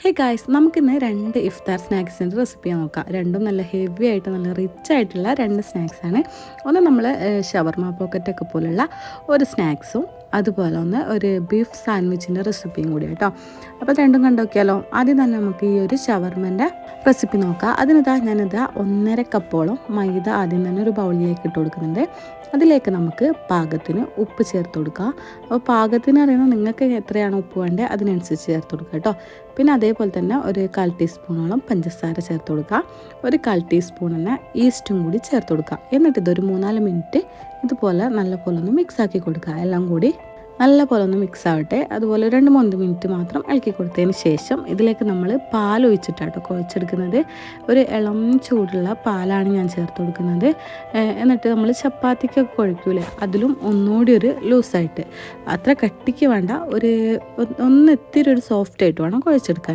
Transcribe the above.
Hey guys, നമുക്കിന്ന് രണ്ട് ഇഫ്താർ സ്നാക്സിൻ്റെ recipe നോക്കാം. രണ്ടും നല്ല ഹെവി ആയിട്ട് നല്ല റിച്ച് ആയിട്ടുള്ള രണ്ട് സ്നാക്സാണ്. ഒന്ന് നമ്മൾ ഷവർമ പോക്കറ്റൊക്കെ പോലുള്ള ഒരു സ്നാക്സും, അതുപോലെ ഒന്ന് ഒരു ബീഫ് സാൻഡ്വിച്ചിൻ്റെ റെസിപ്പിയും കൂടി കേട്ടോ. അപ്പോൾ രണ്ടും കണ്ടോക്കിയാലോ. ആദ്യം തന്നെ നമുക്ക് ഈ ഒരു ഷവർമൻ്റെ റെസിപ്പി നോക്കാം. ഞാനിതാ 1.5 കപ്പോളം മൈദ ആദ്യം തന്നെ ഒരു ബൗളിലേക്ക് ഇട്ട് കൊടുക്കുന്നുണ്ട്. അതിലേക്ക് നമുക്ക് പാകത്തിന് ഉപ്പ് ചേർത്ത് കൊടുക്കുക. അപ്പോൾ പാകത്തിന് അറിയുന്നത് നിങ്ങൾക്ക് എത്രയാണ് ഉപ്പ് വേണ്ടത് അതിനനുസരിച്ച് ചേർത്ത് കൊടുക്കുക കേട്ടോ. പിന്നെ അതേപോലെ തന്നെ ഒരു 1/4 ടീസ്പൂണോളം പഞ്ചസാര ചേർത്ത് കൊടുക്കുക. ഒരു 1/4 ടീസ്പൂൺ തന്നെ ഈസ്റ്റും കൂടി ചേർത്ത് കൊടുക്കുക. എന്നിട്ട് ഇതൊരു 3-4 മിനിറ്റ് ഇതുപോലെ നല്ല പോലെ ഒന്ന് മിക്സാക്കി കൊടുക്കുക. എല്ലാം കൂടി നല്ല പോലെ ഒന്ന് മിക്സ് ആവട്ടെ. അതുപോലെ 2-3 മിനിറ്റ് മാത്രം ഇളക്കി കൊടുത്തതിന് ശേഷം ഇതിലേക്ക് നമ്മൾ പാൽ ഒഴിച്ചിട്ടാട്ടോ കുഴച്ചെടുക്കുന്നത്. ഒരു ഇളം ചൂടുള്ള പാലാണ് ഞാൻ ചേർത്ത് കൊടുക്കുന്നത്. എന്നിട്ട് നമ്മൾ ചപ്പാത്തിക്കൊക്കെ കുഴക്കൂലേ, അതിലും ഒന്നുകൂടി ഒരു ലൂസായിട്ട്, അത്ര കട്ടിക്ക് വേണ്ട, ഒരു ഇത്തിരി ഒരു സോഫ്റ്റ് ആയിട്ട് വേണം കുഴച്ചെടുക്കാൻ.